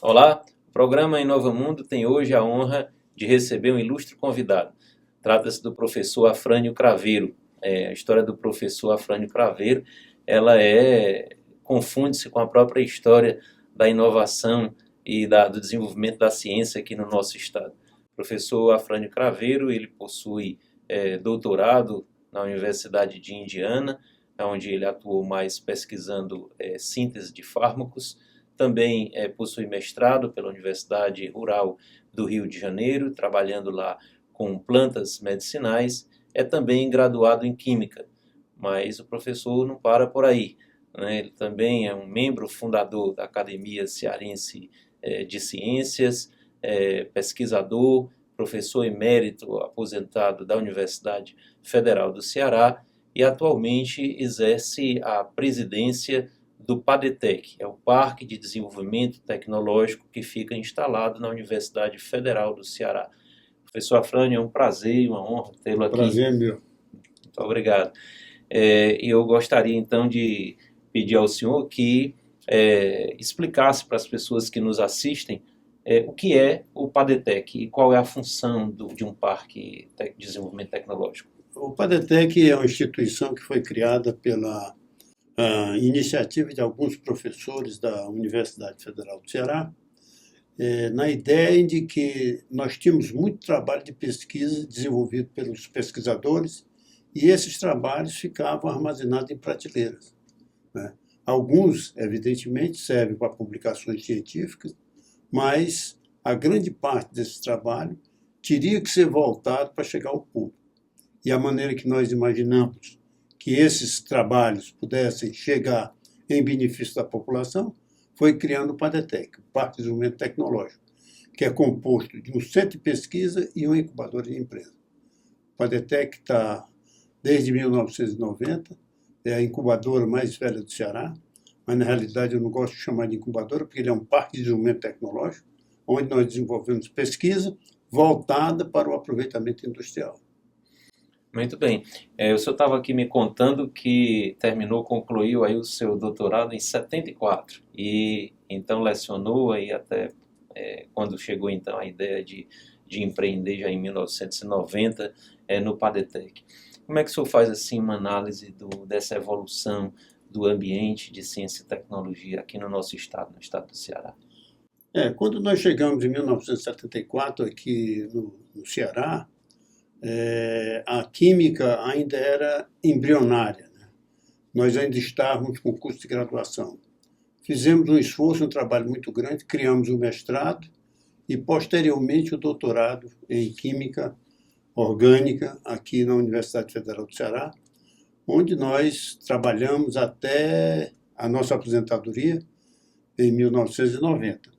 Olá, o programa Inova Mundo tem hoje a honra de receber um ilustre convidado. Trata-se do professor Afrânio Craveiro. A história do professor Afrânio Craveiro, confunde-se com a própria história da inovação e do desenvolvimento da ciência aqui no nosso estado. O professor Afrânio Craveiro, ele possui doutorado na Universidade de Indiana, onde ele atuou mais pesquisando síntese de fármacos. Também possui mestrado pela Universidade Rural do Rio de Janeiro, trabalhando lá com plantas medicinais. É também graduado em Química, mas o professor não para por aí, né? Ele também é um membro fundador da Academia Cearense de Ciências, pesquisador, professor emérito aposentado da Universidade Federal do Ceará e atualmente exerce a presidência do PADETEC, é o Parque de Desenvolvimento Tecnológico que fica instalado na Universidade Federal do Ceará. Professor Afrânio, é um prazer e uma honra tê-lo aqui. Prazer, meu. Muito obrigado. Eu gostaria então de pedir ao senhor que explicasse para as pessoas que nos assistem o que é o PADETEC e qual é a função de um Parque de Desenvolvimento Tecnológico. O PADETEC é uma instituição que foi criada pela iniciativa de alguns professores da Universidade Federal do Ceará, na ideia de que nós tínhamos muito trabalho de pesquisa desenvolvido pelos pesquisadores e esses trabalhos ficavam armazenados em prateleiras, né? Alguns, evidentemente, servem para publicações científicas, mas a grande parte desse trabalho teria que ser voltado para chegar ao público. E a maneira que nós imaginamos que esses trabalhos pudessem chegar em benefício da população foi criando o PADETEC, o Parque de Desenvolvimento Tecnológico, que é composto de um centro de pesquisa e uma incubadora de empresa. O PADETEC está desde 1990, é a incubadora mais velha do Ceará, mas na realidade eu não gosto de chamar de incubadora, porque ele é um parque de desenvolvimento tecnológico, onde nós desenvolvemos pesquisa voltada para o aproveitamento industrial. Muito bem. O senhor estava aqui me contando que concluiu aí o seu doutorado em 74 e então lecionou aí até quando chegou então a ideia de empreender já em 1990 no PADETEC. Como é que o senhor faz assim uma análise dessa evolução do ambiente de ciência e tecnologia aqui no nosso estado, no estado do Ceará? Quando nós chegamos em 1974 aqui no Ceará, a química ainda era embrionária, né? Nós ainda estávamos com curso de graduação. Fizemos um esforço, um trabalho muito grande, criamos o mestrado e, posteriormente, o doutorado em Química Orgânica aqui na Universidade Federal do Ceará, onde nós trabalhamos até a nossa aposentadoria em 1990.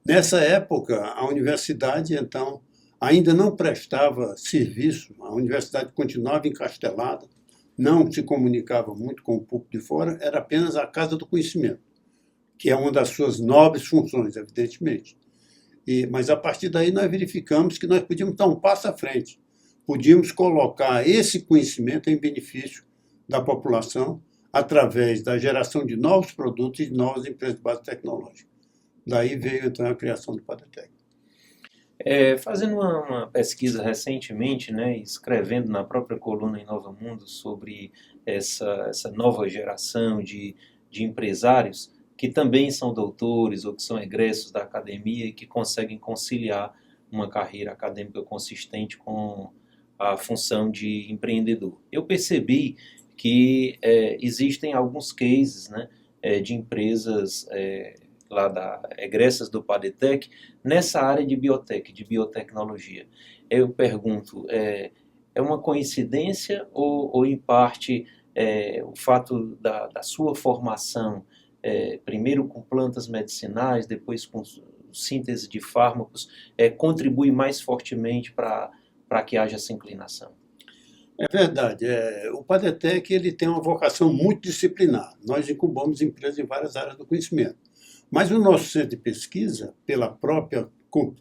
Nessa época, a universidade, então, ainda não prestava serviço, a universidade continuava encastelada, não se comunicava muito com o público de fora, era apenas a Casa do Conhecimento, que é uma das suas nobres funções, evidentemente. Mas a partir daí nós verificamos que nós podíamos dar um passo à frente, podíamos colocar esse conhecimento em benefício da população através da geração de novos produtos e de novas empresas de base tecnológica. Daí veio então a criação do PADETEC. Fazendo uma pesquisa recentemente, né, escrevendo na própria coluna Inova Mundo sobre essa nova geração de empresários que também são doutores ou que são egressos da academia e que conseguem conciliar uma carreira acadêmica consistente com a função de empreendedor. Eu percebi que existem alguns cases, né, de empresas egressas do PADETEC nessa área de biotech, de biotecnologia. Eu pergunto, é uma coincidência ou em parte, o fato da sua formação, primeiro com plantas medicinais, depois com síntese de fármacos, contribui mais fortemente para que haja essa inclinação? É verdade. O PADETEC ele tem uma vocação multidisciplinar. Nós incubamos empresas em várias áreas do conhecimento. Mas o nosso centro de pesquisa, pela própria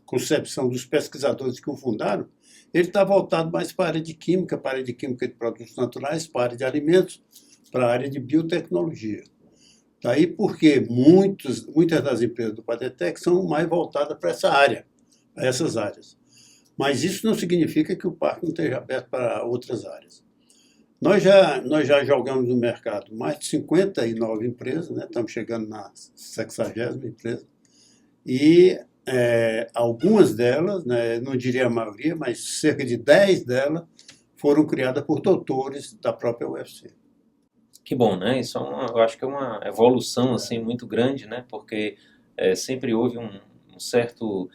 concepção dos pesquisadores que o fundaram, ele está voltado mais para a área de química, de produtos naturais, para a área de alimentos, para a área de biotecnologia. Daí porque muitas das empresas do Padetec são mais voltadas para essa área, para essas áreas. Mas isso não significa que o parque não esteja aberto para outras áreas. Nós já jogamos no mercado mais de 59 empresas, né? Estamos chegando na 60ª empresa, e algumas delas, né, não diria a maioria, mas cerca de 10 delas foram criadas por doutores da própria UFC. Que bom, né? Isso eu acho que é uma evolução assim muito grande, né? Porque sempre houve um certo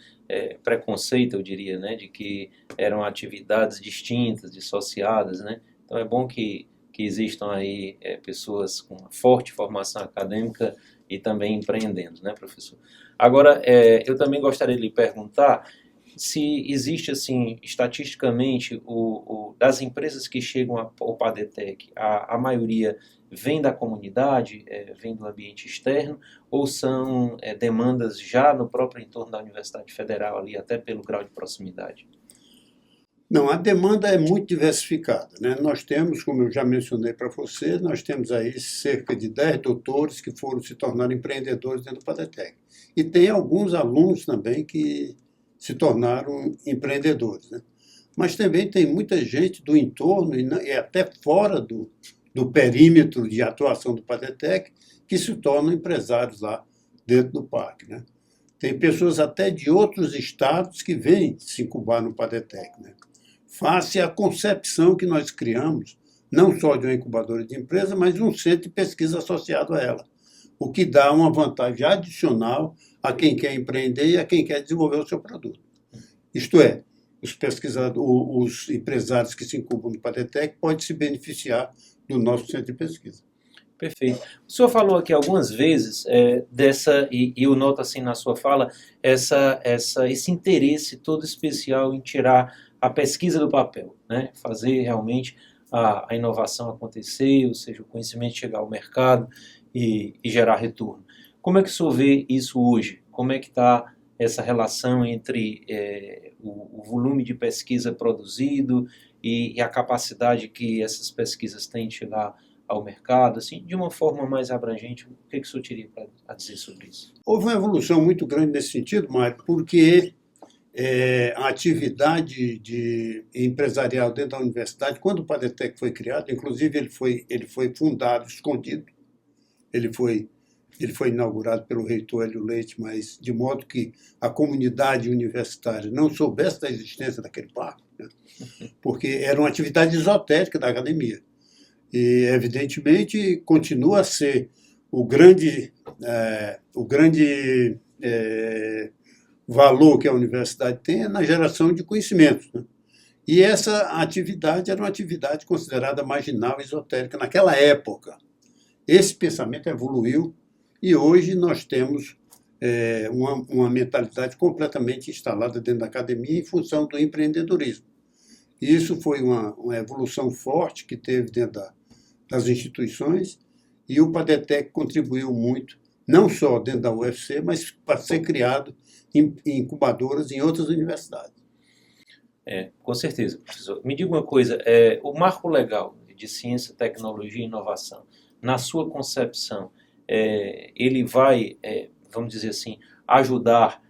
preconceito, eu diria, né? De que eram atividades distintas, dissociadas, né? Então é bom que existam aí pessoas com uma forte formação acadêmica e também empreendendo, né, professor? Agora, eu também gostaria de lhe perguntar se existe, assim, estatisticamente, das empresas que chegam ao Padetec, a maioria vem da comunidade, vem do ambiente externo, ou são demandas já no próprio entorno da Universidade Federal, ali, até pelo grau de proximidade? Não, a demanda é muito diversificada, né? Nós temos, como eu já mencionei para você, nós temos aí cerca de 10 doutores que foram se tornar empreendedores dentro do Padetec. E tem alguns alunos também que se tornaram empreendedores, né? Mas também tem muita gente do entorno e até fora do perímetro de atuação do Padetec que se tornam empresários lá dentro do parque, né? Tem pessoas até de outros estados que vêm se incubar no Padetec, né? Face à concepção que nós criamos, não só de uma incubadora de empresa, mas um centro de pesquisa associado a ela, o que dá uma vantagem adicional a quem quer empreender e a quem quer desenvolver o seu produto. Isto é, os empresários que se incubam no Padetec podem se beneficiar do nosso centro de pesquisa. Perfeito. O senhor falou aqui algumas vezes e eu noto assim na sua fala, esse interesse todo especial em tirar a pesquisa do papel, né? Fazer realmente a inovação acontecer, ou seja, o conhecimento chegar ao mercado e gerar retorno. Como é que o senhor vê isso hoje? Como é que está essa relação entre o volume de pesquisa produzido e a capacidade que essas pesquisas têm de chegar ao mercado, assim, de uma forma mais abrangente? O que o senhor teria a dizer sobre isso? Houve uma evolução muito grande nesse sentido, Mário, porque a atividade empresarial dentro da universidade, quando o Padetec foi criado, inclusive ele foi fundado escondido, ele foi inaugurado pelo reitor Hélio Leite, mas de modo que a comunidade universitária não soubesse da existência daquele parque, né? Porque era uma atividade esotérica da academia. E, evidentemente, continua a ser o grande valor que a universidade tem é na geração de conhecimentos, né? E essa atividade era uma atividade considerada marginal e esotérica naquela época. Esse pensamento evoluiu e hoje nós temos uma mentalidade completamente instalada dentro da academia em função do empreendedorismo. E isso foi uma evolução forte que teve dentro das instituições, e o Padetec contribuiu muito, não só dentro da UFC, mas para ser criado em incubadoras em outras universidades. Com certeza, professor. Me diga uma coisa, o marco legal de ciência, tecnologia e inovação, na sua concepção, ele vai, vamos dizer assim, ajudar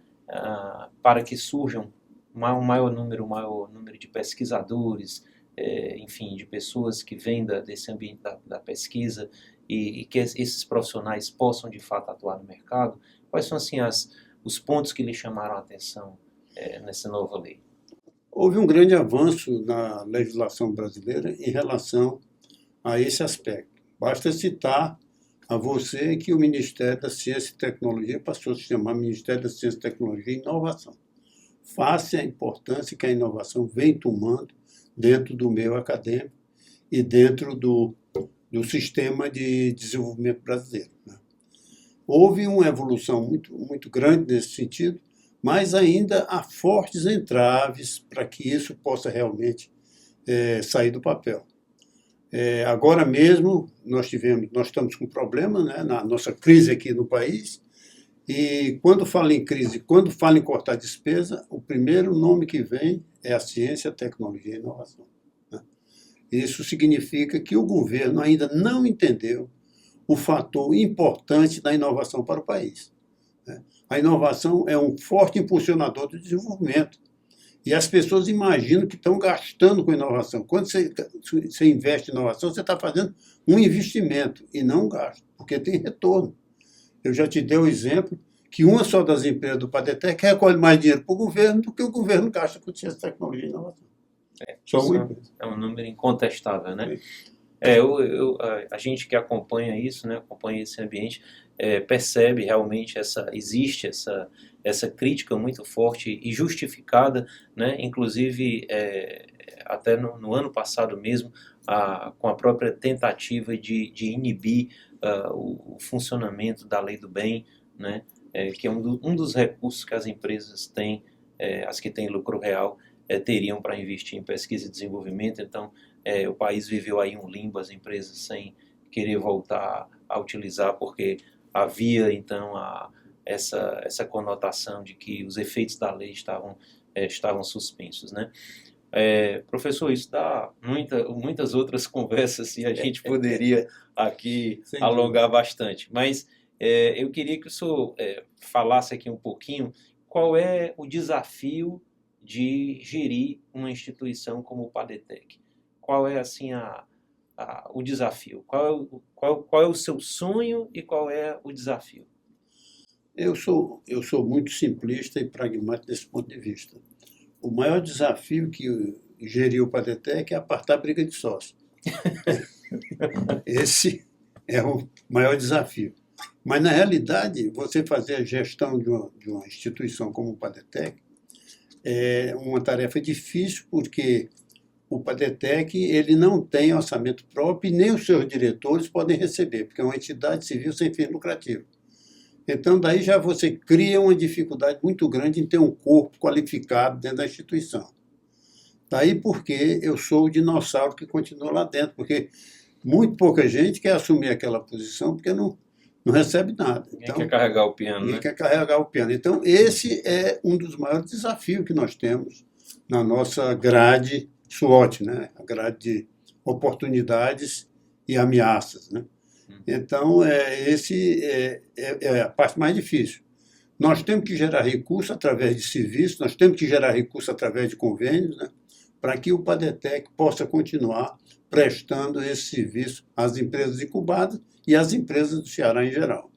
para que surjam um maior número de pesquisadores, enfim, de pessoas que vêm desse ambiente da pesquisa e que esses profissionais possam, de fato, atuar no mercado? Quais são, assim, os pontos que lhe chamaram a atenção nessa nova lei? Houve um grande avanço na legislação brasileira em relação a esse aspecto. Basta citar a você que o Ministério da Ciência e Tecnologia passou a se chamar Ministério da Ciência, Tecnologia e Inovação. Face à importância que a inovação vem tomando dentro do meio acadêmico e dentro do sistema de desenvolvimento brasileiro, né? Houve uma evolução muito, muito grande nesse sentido, mas ainda há fortes entraves para que isso possa realmente sair do papel. Agora mesmo nós estamos com um problema, né, na nossa crise aqui no país, e quando fala em crise, quando fala em cortar despesa, o primeiro nome que vem é a ciência, a tecnologia e a inovação, né? Isso significa que o governo ainda não entendeu o fator importante da inovação para o país. A inovação é um forte impulsionador do desenvolvimento. E as pessoas imaginam que estão gastando com inovação. Quando você investe em inovação, você está fazendo um investimento e não um gasto, porque tem retorno. Eu já te dei o exemplo que uma só das empresas do Padetec recolhe mais dinheiro para o governo do que o governo gasta com ciência, tecnologia e inovação. Só é um número incontestável, né? A gente que acompanha isso, né, acompanha esse ambiente, percebe realmente existe essa crítica muito forte e justificada, né, inclusive até no ano passado mesmo, com a própria tentativa de inibir o funcionamento da lei do bem, né, que é um dos recursos que as empresas têm, as que têm lucro real, teriam para investir em pesquisa e desenvolvimento. Então, o país viveu aí um limbo, as empresas sem querer voltar a utilizar, porque havia, então, essa conotação de que os efeitos da lei estavam suspensos, né? Professor, isso dá muitas outras conversas e a gente poderia aqui alongar bastante, mas eu queria que o senhor falasse aqui um pouquinho qual é o desafio de gerir uma instituição como o Padetec. Qual é, assim, o desafio? Qual é o seu sonho e qual é o desafio? Eu sou muito simplista e pragmático desse ponto de vista. O maior desafio que gerir o Padetec é apartar a briga de sócio. Esse é o maior desafio. Mas, na realidade, você fazer a gestão de uma instituição como o Padetec é uma tarefa difícil, porque o Padetec ele não tem orçamento próprio e nem os seus diretores podem receber, porque é uma entidade civil sem fins lucrativos. Então, daí já você cria uma dificuldade muito grande em ter um corpo qualificado dentro da instituição. Daí porque eu sou o dinossauro que continua lá dentro, porque muito pouca gente quer assumir aquela posição porque não recebe nada. Ninguém quer carregar o piano, ninguém né? quer carregar o piano. Então, esse é um dos maiores desafios que nós temos na nossa grade SWOT, né? A grade de oportunidades e ameaças, né? Então, esse é a parte mais difícil. Nós temos que gerar recurso através de serviços, nós temos que gerar recurso através de convênios, né? Para que o Padetec possa continuar prestando esse serviço às empresas incubadas e às empresas do Ceará em geral.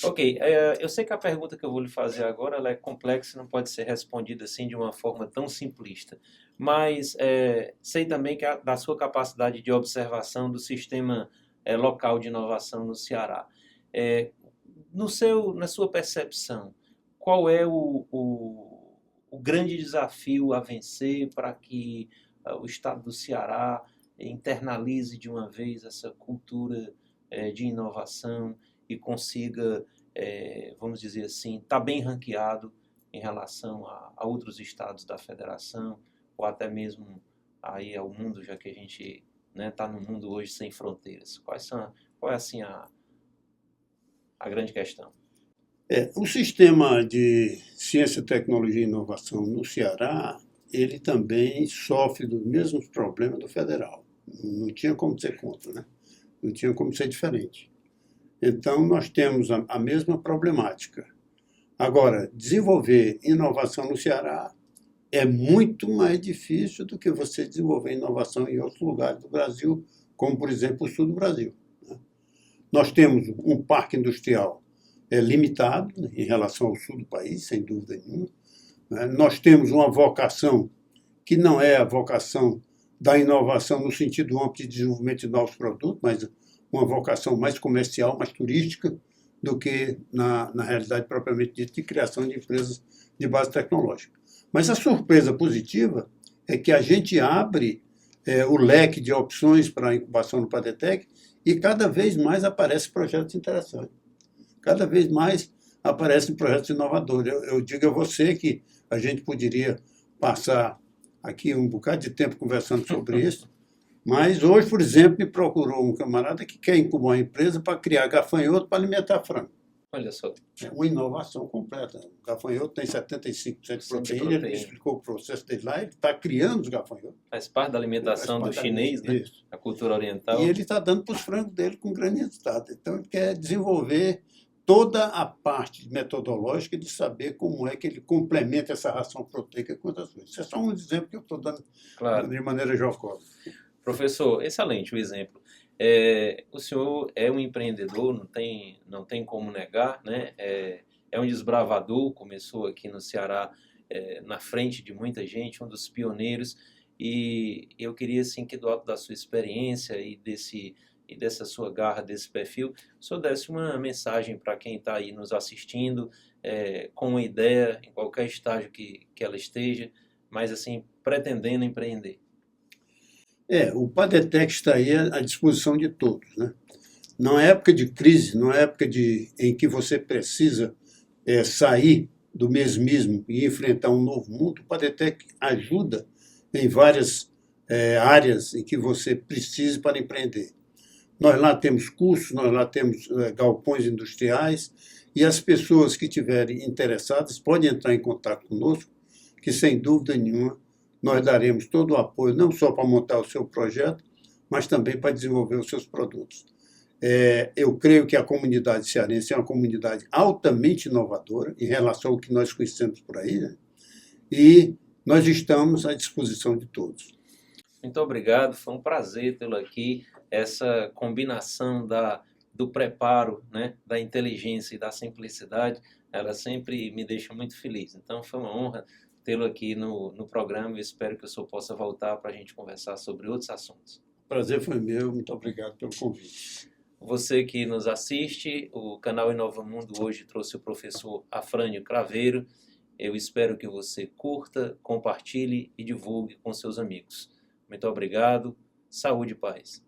Ok, eu sei que a pergunta que eu vou lhe fazer agora ela é complexa e não pode ser respondida assim de uma forma tão simplista, mas sei também que da sua capacidade de observação do sistema local de inovação no Ceará. Na sua percepção, qual é o grande desafio a vencer para que o Estado do Ceará internalize de uma vez essa cultura de inovação e consiga, vamos dizer assim, estar bem ranqueado em relação a outros estados da federação, ou até mesmo aí ao mundo, já que a gente está no mundo hoje sem fronteiras? Qual é assim a grande questão? O sistema de ciência, tecnologia e inovação no Ceará, ele também sofre dos mesmos problemas do federal. Não tinha como ser contra, né? Não tinha como ser diferente. Então, nós temos a mesma problemática. Agora, desenvolver inovação no Ceará é muito mais difícil do que você desenvolver inovação em outros lugares do Brasil, como, por exemplo, o sul do Brasil. Nós temos um parque industrial limitado em relação ao sul do país, sem dúvida nenhuma. Nós temos uma vocação que não é a vocação da inovação no sentido amplo de desenvolvimento de novos produtos, mas uma vocação mais comercial, mais turística, do que na realidade propriamente dita de criação de empresas de base tecnológica. Mas a surpresa positiva é que a gente abre o leque de opções para a incubação no Padetec e cada vez mais aparecem projetos interessantes. Cada vez mais aparecem projetos inovadores. Eu digo a você que a gente poderia passar aqui um bocado de tempo conversando sobre isso, mas hoje, por exemplo, me procurou um camarada que quer incubar uma empresa para criar gafanhoto para alimentar frango. Olha só, É uma inovação completa. O gafanhoto tem 75% de proteína, ele me explicou o processo dele lá, ele está criando os gafanhotos. faz parte da alimentação do chinês, né? Isso. A cultura oriental. E ele está dando para os frangos dele com grande resultado. Então, ele quer desenvolver toda a parte metodológica de saber como é que ele complementa essa ração proteica com outras coisas. Isso é só um exemplo que eu estou dando Claro. de maneira jocosa. Professor, excelente o exemplo. O senhor é um empreendedor, não tem como negar, né? É um desbravador, começou aqui no Ceará na frente de muita gente, um dos pioneiros, e eu queria assim que do alto da sua experiência e dessa sua garra, desse perfil, o senhor desse uma mensagem para quem está aí nos assistindo, com uma ideia, em qualquer estágio que ela esteja, mas assim, pretendendo empreender. O Padetec está aí à disposição de todos, né? Não é época de crise, não é época em que você precisa sair do mesmismo e enfrentar um novo mundo. O Padetec ajuda em várias áreas em que você precise para empreender. Nós lá temos cursos, nós lá temos galpões industriais, e as pessoas que estiverem interessadas podem entrar em contato conosco, que sem dúvida nenhuma nós daremos todo o apoio, não só para montar o seu projeto, mas também para desenvolver os seus produtos. Eu creio que a comunidade cearense é uma comunidade altamente inovadora em relação ao que nós conhecemos por aí, né? E nós estamos à disposição de todos. Muito obrigado, foi um prazer tê-lo aqui. Essa combinação do preparo, né, da inteligência e da simplicidade, ela sempre me deixa muito feliz. Então foi uma honra tê-lo aqui no programa e espero que o senhor possa voltar para a gente conversar sobre outros assuntos. O prazer foi meu, muito obrigado pelo convite. Você que nos assiste, o canal Inova Mundo hoje trouxe o professor Afrânio Craveiro. Eu espero que você curta, compartilhe e divulgue com seus amigos. Muito obrigado, saúde e paz.